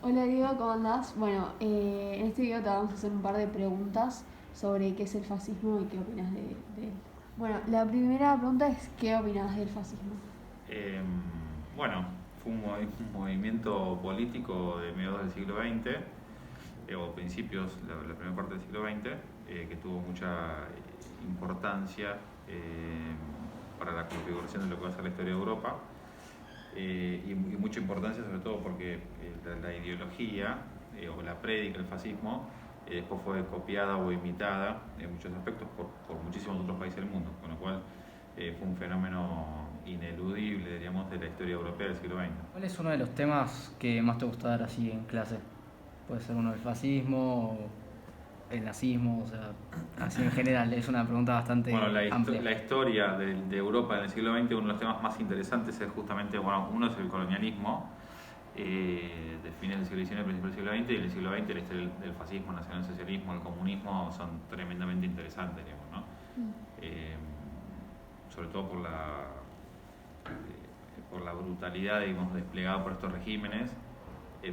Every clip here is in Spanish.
Hola Diego, ¿cómo andás? Bueno, en este video te vamos a hacer un par de preguntas sobre qué es el fascismo y qué opinas de él. Bueno, la primera pregunta es ¿qué opinas del fascismo? Eh, bueno, fue un movimiento político de mediados del siglo XX, o principios, la primera parte del siglo XX, que tuvo mucha importancia eh, para la configuración de lo que va a ser la historia de Europa, y mucha importancia sobre todo porque la ideología o la prédica del fascismo después fue copiada o imitada en muchos aspectos por muchísimos otros países del mundo, con lo cual fue un fenómeno ineludible, diríamos, de la historia europea del siglo XX. ¿Cuál es uno de los temas que más te gusta dar así en clase? Puede ser uno del fascismo o el nazismo, o sea, así en general, es una pregunta Bueno, bastante amplia. la historia de Europa en el siglo XX, uno de los temas más interesantes es justamente, bueno, uno es el colonialismo, de fines del siglo XIX, principios del siglo XX, y en el siglo XX la historia del fascismo, el nacionalsocialismo, el comunismo son tremendamente interesantes, digamos, ¿no? Eh, Sobre todo por la brutalidad, digamos, desplegada por estos regímenes,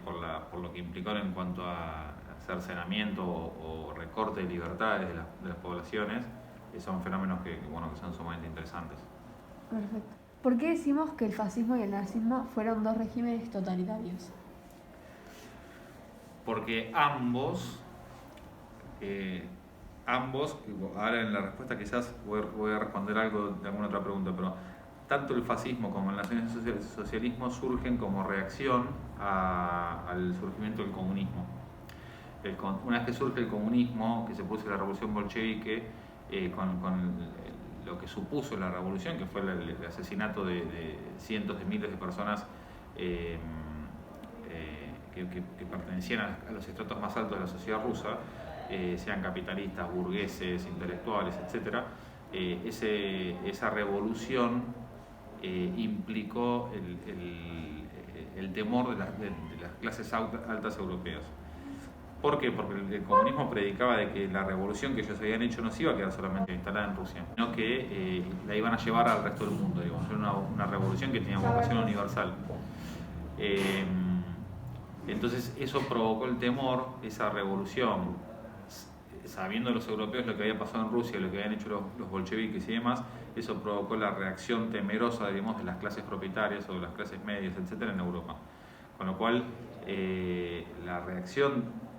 por lo que implicó en cuanto a cercenamiento o recorte de libertades de las poblaciones, son fenómenos que son sumamente interesantes. Perfecto. ¿Por qué decimos que el fascismo y el nazismo fueron dos regímenes totalitarios? Porque eh, ahora en la respuesta quizás voy a responder algo de alguna otra pregunta, pero tanto el fascismo como el nacionalsocialismo surgen como reacción al surgimiento del comunismo. Una vez que surge el comunismo, que se produce la revolución bolchevique, con lo que supuso la revolución, que fue el asesinato de cientos de miles de personas eh, que pertenecían a los estratos más altos de la sociedad rusa, sean capitalistas, burgueses, intelectuales, etc. Esa revolución implicó el temor de las clases altas europeas. ¿Por qué? Porque el comunismo predicaba de que la revolución que ellos habían hecho no se iba a quedar solamente instalada en Rusia, sino que la iban a llevar al resto del mundo, digamos, era una revolución que tenía vocación universal. Eh, entonces eso provocó el temor, esa revolución, sabiendo los europeos lo que había pasado en Rusia, lo que habían hecho los bolcheviques y demás, eso provocó la reacción temerosa, digamos, de las clases propietarias o de las clases medias, etcétera, en Europa. Con lo cual, la reacción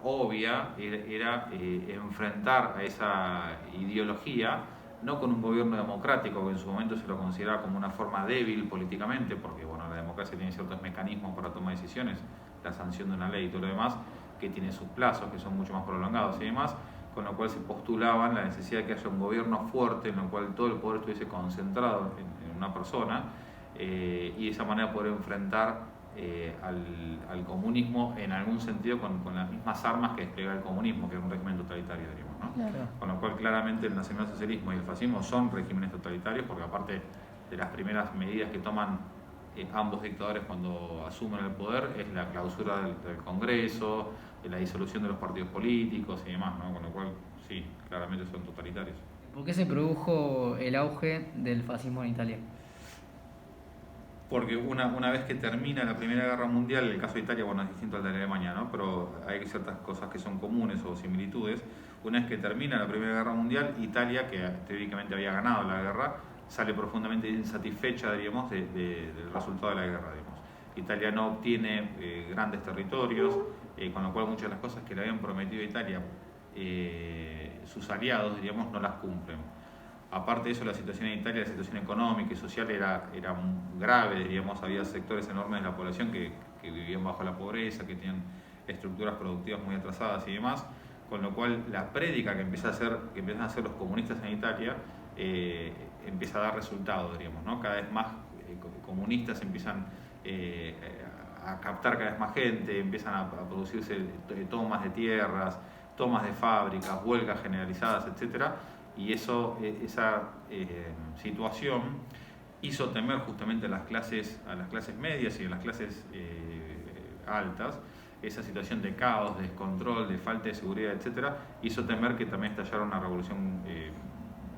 obvia era enfrentar a esa ideología no con un gobierno democrático que en su momento se lo consideraba como una forma débil políticamente, porque bueno, la democracia tiene ciertos mecanismos para tomar decisiones, la sanción de una ley y todo lo demás, que tiene sus plazos, que son mucho más prolongados y demás, con lo cual se postulaban la necesidad de que haya un gobierno fuerte en el cual todo el poder estuviese concentrado en una persona, y de esa manera poder enfrentar al comunismo en algún sentido con las mismas armas que despliega el comunismo, que es un régimen totalitario, diríamos, ¿no? Claro. Claro. Con lo cual claramente el nacionalsocialismo y el fascismo son regímenes totalitarios, porque aparte de las primeras medidas que toman ambos dictadores cuando asumen el poder es la clausura del Congreso, la disolución de los partidos políticos y demás, ¿no? Con lo cual sí, claramente son totalitarios. ¿Por qué se produjo el auge del fascismo en Italia? Porque una vez que termina la Primera Guerra Mundial, el caso de Italia, bueno, es distinto al de Alemania, ¿no? Pero hay ciertas cosas que son comunes o similitudes. Una vez que termina la Primera Guerra Mundial, Italia, que teóricamente había ganado la guerra, sale profundamente insatisfecha, diríamos, del resultado de la guerra, digamos. Italia no obtiene grandes territorios, con lo cual muchas de las cosas que le habían prometido a Italia sus aliados, diríamos, no las cumplen. Aparte de eso, la situación en Italia, la situación económica y social era grave, diríamos, había sectores enormes de la población que vivían bajo la pobreza, que tenían estructuras productivas muy atrasadas y demás, con lo cual la prédica que empiezan a hacer los comunistas en Italia empieza a dar resultados, diríamos, ¿no? Cada vez más comunistas empiezan eh, a captar cada vez más gente, empiezan a producirse tomas de tierras, tomas de fábricas, huelgas generalizadas, etcétera, y esa situación hizo temer justamente a las clases medias y a las clases altas. Esa situación de caos, de descontrol, de falta de seguridad, etcétera, hizo temer que también estallara una revolución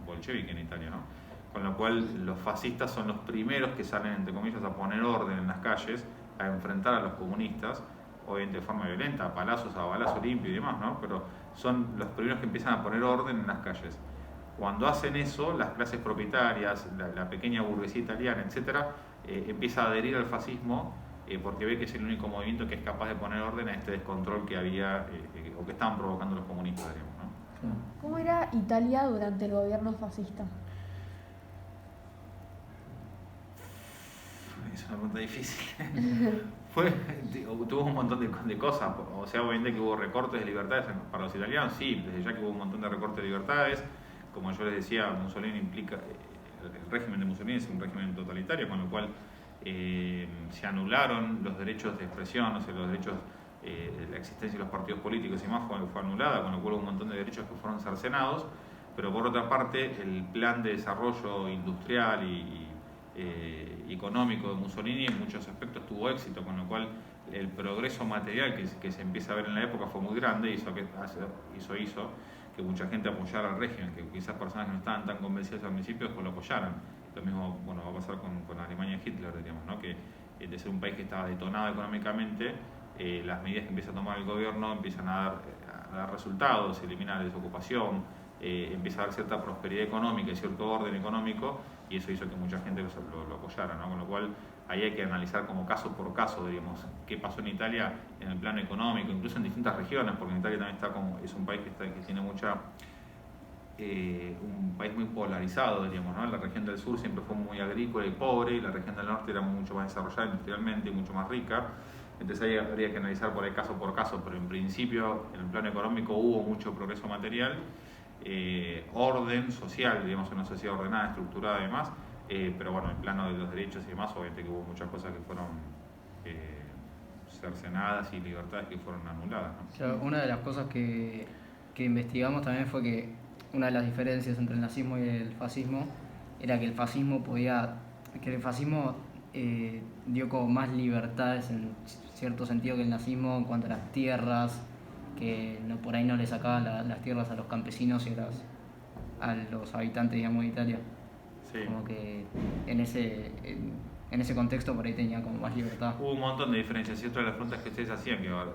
bolchevique en Italia, ¿no? Con lo cual los fascistas son los primeros que salen, entre comillas, a poner orden en las calles, a enfrentar a los comunistas, obviamente de forma violenta, a palazos, a balazo limpio y demás, ¿no? Pero son los primeros que empiezan a poner orden en las calles. Cuando hacen eso, las clases propietarias, la pequeña burguesía italiana, etcétera, empieza a adherir al fascismo porque ve que es el único movimiento que es capaz de poner orden a este descontrol que había o que estaban provocando los comunistas, digamos, ¿no? ¿Cómo era Italia durante el gobierno fascista? Es una pregunta difícil. Tuvo un montón de cosas, o sea, obviamente que hubo recortes de libertades para los italianos, sí, desde ya que hubo un montón de recortes de libertades. Como yo les decía, Mussolini el régimen de Mussolini es un régimen totalitario, con lo cual se anularon los derechos de expresión, o sea, los derechos, la existencia de los partidos políticos y más fue anulada, con lo cual hubo un montón de derechos que fueron cercenados, pero por otra parte el plan de desarrollo industrial y económico de Mussolini en muchos aspectos tuvo éxito, con lo cual el progreso material que se empieza a ver en la época fue muy grande y hizo que mucha gente apoyara al régimen, que quizás personas que no estaban tan convencidas al principio pues lo apoyaran. Lo mismo va a pasar con Alemania y Hitler, diríamos, ¿no? Que de ser un país que estaba detonado económicamente, las medidas que empieza a tomar el gobierno empiezan a dar resultados, se elimina la desocupación, empieza a dar cierta prosperidad económica y cierto orden económico, y eso hizo que mucha gente lo apoyara, ¿no? Con lo cual ahí hay que analizar como caso por caso, digamos, qué pasó en Italia en el plano económico, incluso en distintas regiones, porque en Italia también es un país que tiene un país muy polarizado, diríamos, ¿no? La región del sur siempre fue muy agrícola y pobre, y la región del norte era mucho más desarrollada industrialmente y mucho más rica. Entonces ahí habría que analizar por caso, pero en principio en el plano económico hubo mucho progreso material, orden social, digamos, una sociedad ordenada, estructurada además, pero bueno, en el plano de los derechos y demás, obviamente que hubo muchas cosas que fueron cercenadas y libertades que fueron anuladas, ¿no? O sea, una de las cosas que investigamos también fue que una de las diferencias entre el nazismo y el fascismo era que el fascismo dio como más libertades en cierto sentido que el nazismo en cuanto a las tierras, que por ahí no le sacaban las tierras a los campesinos y a los habitantes, digamos, de Italia. Sí. Como que en ese contexto por ahí tenía como más libertad. Hubo un montón de diferencias, y otra de las preguntas que ustedes hacían, que ahora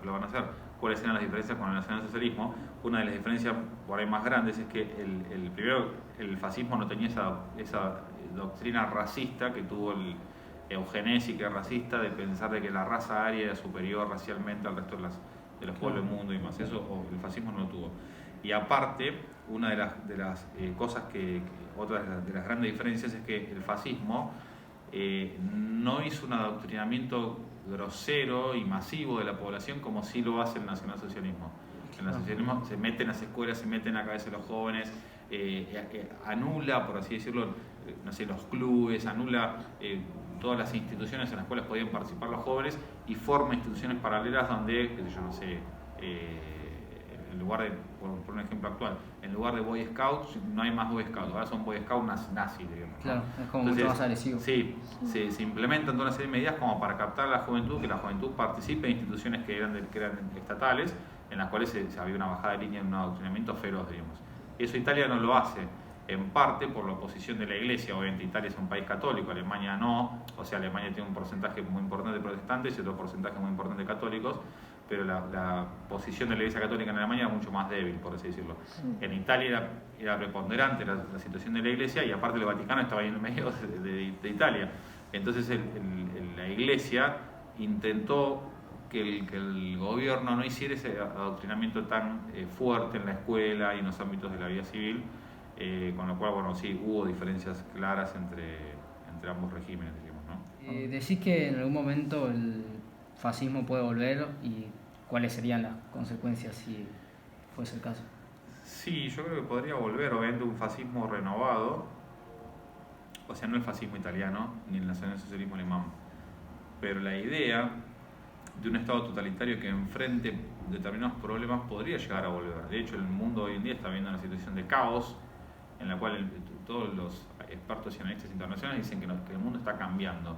lo van a hacer, cuáles eran las diferencias con el nacionalsocialismo. Una de las diferencias por ahí más grandes es que primero el fascismo no tenía esa doctrina racista que tuvo el eugenésica racista de pensar de que la raza aria era superior racialmente al resto de los pueblos del mundo y más. Eso el fascismo no lo tuvo. Y aparte, una de las cosas otra de las grandes diferencias es que el fascismo no hizo un adoctrinamiento grosero y masivo de la población como sí lo hace el nacionalsocialismo. El nacionalsocialismo se mete en las escuelas, se mete en la cabeza de los jóvenes, anula, por así decirlo, no sé, los clubes, anula todas las instituciones en las cuales podían participar los jóvenes y forma instituciones paralelas donde, qué sé yo, no sé, en lugar de, por un ejemplo actual, en lugar de Boy Scouts no hay más Boy Scouts, ahora son Boy Scouts nazis, digamos, ¿no? Claro, es como mucho más agresivo. Sí, se implementan toda una serie de medidas como para captar a la juventud, que la juventud participe en instituciones que eran estatales, en las cuales había una bajada de línea en un adoctrinamiento feroz, digamos. Eso Italia no lo hace, en parte por la oposición de la Iglesia. Obviamente Italia es un país católico, Alemania no, o sea, Alemania tiene un porcentaje muy importante de protestantes y otro porcentaje muy importante de católicos, pero la posición de la Iglesia Católica en Alemania era mucho más débil, por así decirlo. En Italia era preponderante la situación de la Iglesia, y aparte el Vaticano estaba ahí en el medio de Italia. Entonces la Iglesia intentó que el gobierno no hiciera ese adoctrinamiento tan fuerte en la escuela y en los ámbitos de la vida civil, con lo cual, bueno, sí, hubo diferencias claras entre ambos regímenes, digamos, ¿no? Decís que en algún momento el fascismo puede volver, y cuáles serían las consecuencias si fuese el caso. Sí, yo creo que podría volver, obviamente, un fascismo renovado, o sea, no el fascismo italiano ni el nacionalsocialismo alemán, pero la idea de un Estado totalitario que enfrente determinados problemas podría llegar a volver. De hecho, el mundo hoy en día está viendo una situación de caos en la cual todos los expertos y analistas internacionales dicen que el mundo está cambiando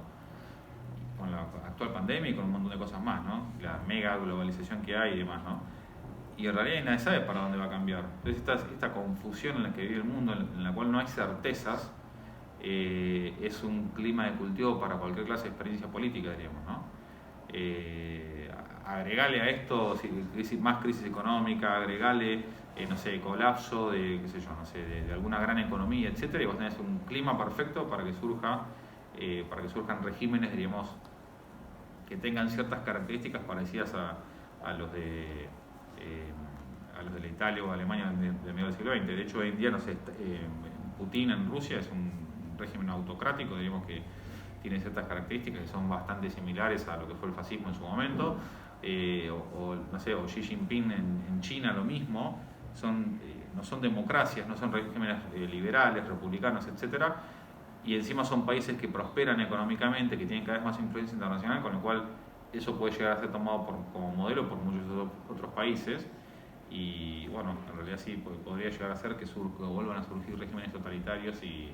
con la actual pandemia y con un montón de cosas más, ¿no? La mega globalización que hay y demás, ¿no? Y en realidad nadie sabe para dónde va a cambiar. Entonces esta confusión en la que vive el mundo, en la cual no hay certezas, es un clima de cultivo para cualquier clase de experiencia política, diríamos, ¿no? agregale a esto más crisis económica, agregale, no sé, colapso de, qué sé yo, no sé, de alguna gran economía, etcétera, y vos tenés un clima perfecto para que surjan regímenes, diríamos, que tengan ciertas características parecidas a los de la Italia o Alemania de medio del siglo XX. De hecho, hoy en día, no sé, Putin en Rusia es un régimen autocrático, diríamos, que tiene ciertas características que son bastante similares a lo que fue el fascismo en su momento, no sé, o Xi Jinping en China, lo mismo. No son democracias, no son regímenes liberales, republicanos, etcétera, y encima son países que prosperan económicamente, que tienen cada vez más influencia internacional, con lo cual eso puede llegar a ser tomado como modelo por muchos otros países. Y bueno, en realidad sí podría llegar a ser que vuelvan a surgir regímenes totalitarios y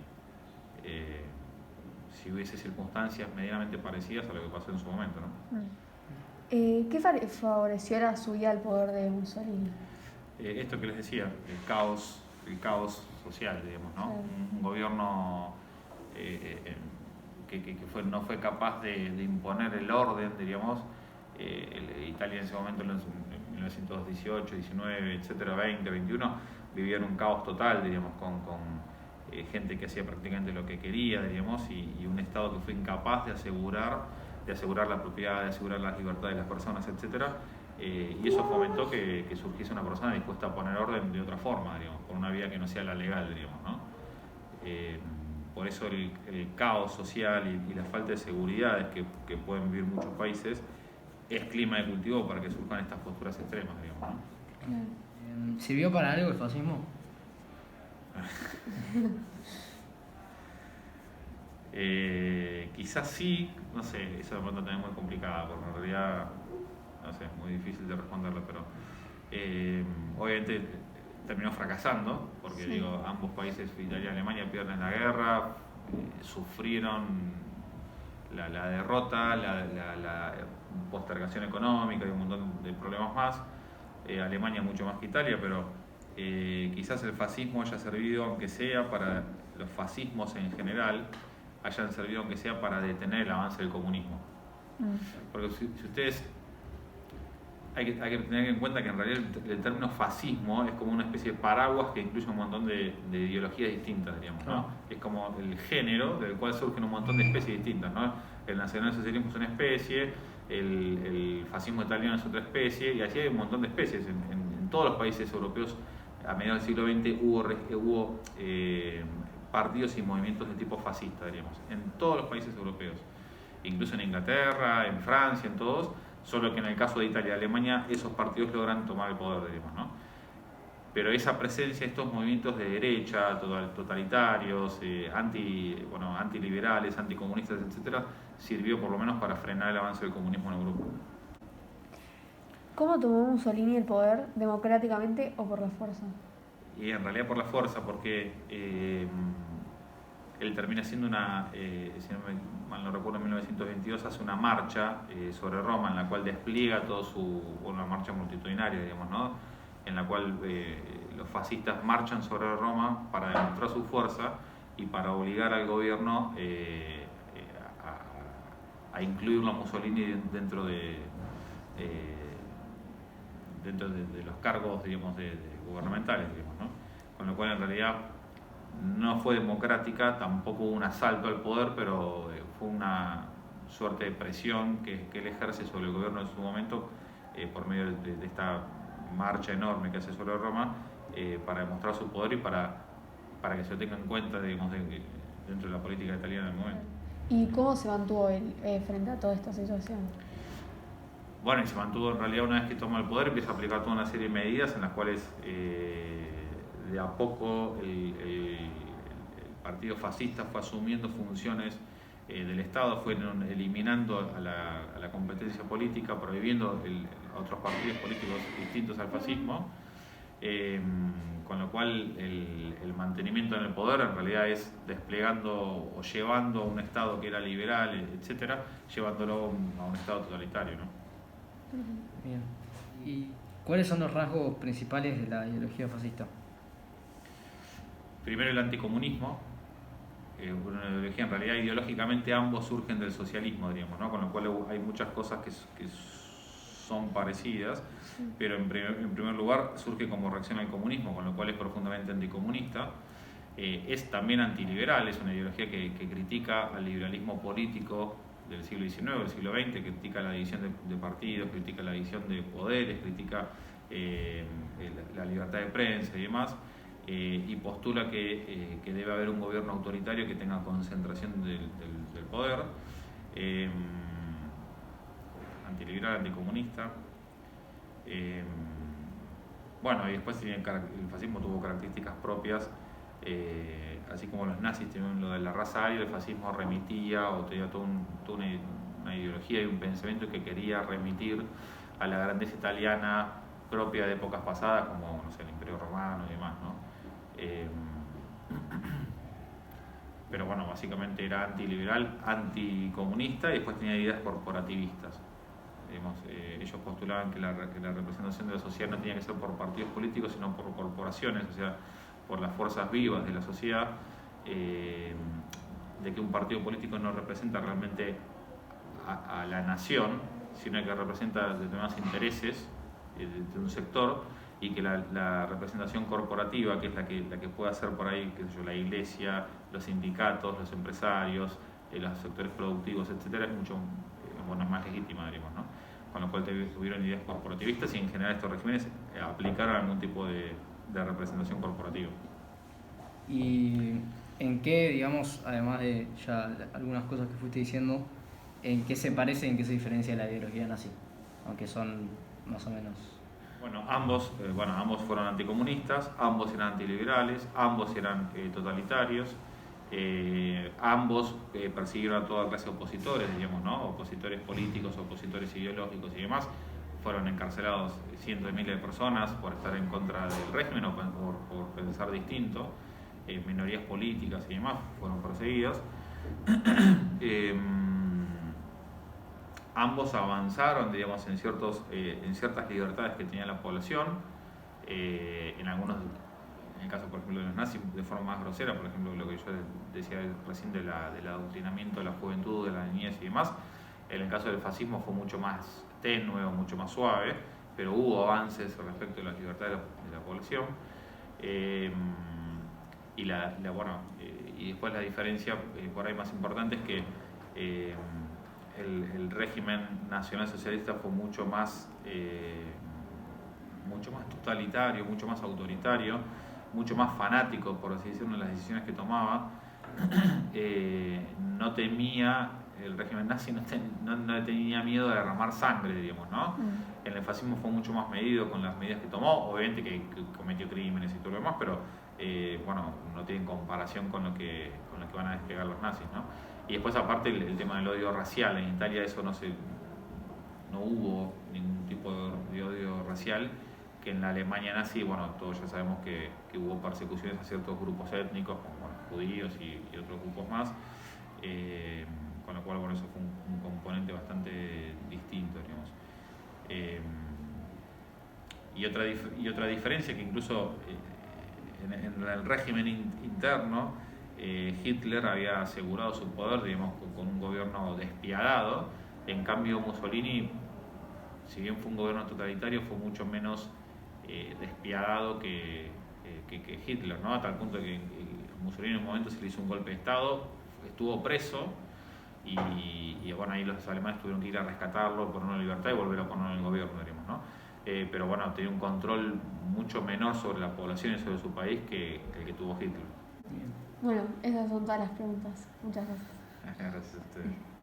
si hubiese circunstancias medianamente parecidas a lo que pasó en su momento, ¿no? ¿Qué favoreció la subida al poder de Mussolini? Esto que les decía, el caos social, digamos, ¿no? Claro. Un gobierno que no fue capaz de imponer el orden, diríamos. Italia en ese momento, en 1918, 19, etcétera, 20, 21, vivía en un caos total, diríamos, con gente que hacía prácticamente lo que quería, diríamos, y un Estado que fue incapaz de asegurar la propiedad, de asegurar las libertades de las personas, etcétera. Y eso fomentó que surgiese una persona dispuesta a poner orden de otra forma, digamos, por una vía que no sea la legal, digamos, ¿no? Por eso el caos social y la falta de seguridades que pueden vivir muchos países es clima de cultivo para que surjan estas posturas extremas, digamos, ¿no? Claro. ¿Sirvió para algo el fascismo? Quizás sí, no sé, esa pregunta también es muy complicada, porque en realidad, no sé, es muy difícil de responderla, pero obviamente terminó fracasando, porque Sí. digo, ambos países, Italia y Alemania, pierden la guerra, sufrieron la derrota, la postergación económica y un montón de problemas más. Alemania mucho más que Italia, pero quizás el fascismo haya servido, aunque sea para los fascismos en general, hayan servido aunque sea para detener el avance del comunismo. Porque si ustedes hay que tener en cuenta que en realidad el término fascismo es como una especie de paraguas que incluye un montón de ideologías distintas, digamos, ¿no? Es como el género del cual surgen un montón de especies distintas, ¿no? El nacionalsocialismo es una especie, el fascismo italiano es otra especie, y así hay un montón de especies. En todos los países europeos a mediados del siglo XX hubo partidos y movimientos de tipo fascista, diríamos, en todos los países europeos, incluso en Inglaterra, en Francia, en todos. Solo que en el caso de Italia y Alemania esos partidos logran tomar el poder, digamos, ¿no? Pero esa presencia de estos movimientos de derecha, totalitarios, antiliberales, anticomunistas, etcétera, sirvió por lo menos para frenar el avance del comunismo en Europa. ¿Cómo tomó Mussolini el poder? ¿Democráticamente o por la fuerza? Y en realidad por la fuerza, porque él termina haciendo si no mal no recuerdo, en 1922 hace una marcha sobre Roma en la cual despliega una marcha multitudinaria, digamos, ¿no? En la cual los fascistas marchan sobre Roma para demostrar su fuerza y para obligar al gobierno a incluirlo a Mussolini dentro de los cargos, digamos, gubernamentales, digamos, ¿no? Con lo cual en realidad no fue democrática, tampoco hubo un asalto al poder, pero fue una suerte de presión que él ejerce sobre el gobierno en su momento por medio de esta marcha enorme que hace sobre Roma para demostrar su poder y para que se lo tenga en cuenta, digamos, dentro de la política italiana en el momento. ¿Y cómo se mantuvo él frente a toda esta situación? Bueno, y se mantuvo en realidad una vez que toma el poder, empieza a aplicar toda una serie de medidas en las cuales de a poco el partido fascista fue asumiendo funciones del Estado, fueron eliminando a la competencia política, prohibiendo a otros partidos políticos distintos al fascismo, con lo cual el mantenimiento en el poder en realidad es desplegando o llevando a un Estado que era liberal, etcétera, llevándolo a un Estado totalitario, ¿no? Bien. ¿Y cuáles son los rasgos principales de la ideología fascista? Primero el anticomunismo, una ideología, en realidad ideológicamente ambos surgen del socialismo, diríamos, ¿no? Con lo cual hay muchas cosas que son parecidas, pero en primer lugar surge como reacción al comunismo, con lo cual es profundamente anticomunista. Es también antiliberal, es una ideología que critica al liberalismo político del siglo XIX, del siglo XX, critica la división de partidos, critica la división de poderes, critica la libertad de prensa y demás, y postula que debe haber un gobierno autoritario que tenga concentración del poder. Antiliberal, anticomunista. Bueno, y después el fascismo tuvo características propias, así como los nazis tenían lo de la raza aria, el fascismo remitía o tenía toda una ideología y un pensamiento que quería remitir a la grandeza italiana propia de épocas pasadas, como no sé, el Imperio Romano y demás, ¿no? Pero bueno, básicamente era antiliberal, anticomunista y después tenía ideas corporativistas. Digamos, ellos postulaban que la representación de la sociedad no tenía que ser por partidos políticos, sino por corporaciones, o sea, por las fuerzas vivas de la sociedad, de que un partido político no representa realmente a la nación, sino que representa determinados intereses de un sector, y que la representación corporativa, que es la que puede hacer por ahí, qué sé yo, la iglesia, los sindicatos, los empresarios, los sectores productivos, etcétera, es mucho es más legítima, digamos, ¿no? Con lo cual tuvieron ideas corporativistas y en general estos regímenes aplicaron algún tipo de representación corporativa. ¿Y en qué, digamos, además de ya algunas cosas que fuiste diciendo, en qué se parece, en qué se diferencia de la ideología nazi? Aunque son más o menos... Bueno, ambos fueron anticomunistas, ambos eran antiliberales, ambos eran totalitarios, ambos persiguieron a toda clase de opositores, digamos, ¿no? Opositores políticos, opositores ideológicos y demás. Fueron encarcelados cientos de miles de personas por estar en contra del régimen o por pensar distinto. Minorías políticas y demás fueron perseguidas. Ambos avanzaron, digamos, en ciertas libertades que tenía la población, en el caso, por ejemplo, de los nazis, de forma más grosera, por ejemplo, lo que yo decía recién del adoctrinamiento de la juventud, de la niñez y demás. En el caso del fascismo fue mucho más tenue o mucho más suave, pero hubo avances respecto a las libertades de la población. Y después la diferencia por ahí más importante es que el régimen nacionalsocialista fue mucho más totalitario, mucho más autoritario, mucho más fanático, por así decirlo, en las decisiones que tomaba. No temía, el régimen nazi no tenía miedo de derramar sangre, digamos, ¿no? En el fascismo fue mucho más medido con las medidas que tomó, obviamente que cometió crímenes y todo lo demás, pero no tienen comparación con lo que van a desplegar los nazis, ¿no? Y después, aparte, el tema del odio racial. En Italia eso no hubo ningún tipo de odio racial, que en la Alemania nazi, todos ya sabemos que hubo persecuciones a ciertos grupos étnicos, como judíos y otros grupos más, con lo cual, eso fue un componente bastante distinto, digamos. Y otra diferencia, que incluso en el régimen interno, Hitler había asegurado su poder, digamos, con un gobierno despiadado. En cambio, Mussolini, si bien fue un gobierno totalitario, fue mucho menos despiadado que Hitler, ¿no? A tal punto que Mussolini en un momento se le hizo un golpe de Estado, estuvo preso y ahí los alemanes tuvieron que ir a rescatarlo, ponerlo en libertad y volver a ponerlo en el gobierno, digamos, ¿no? Pero tenía un control mucho menor sobre la población y sobre su país que el que tuvo Hitler. Bueno, esas son todas las preguntas. Muchas gracias. Gracias a ustedes.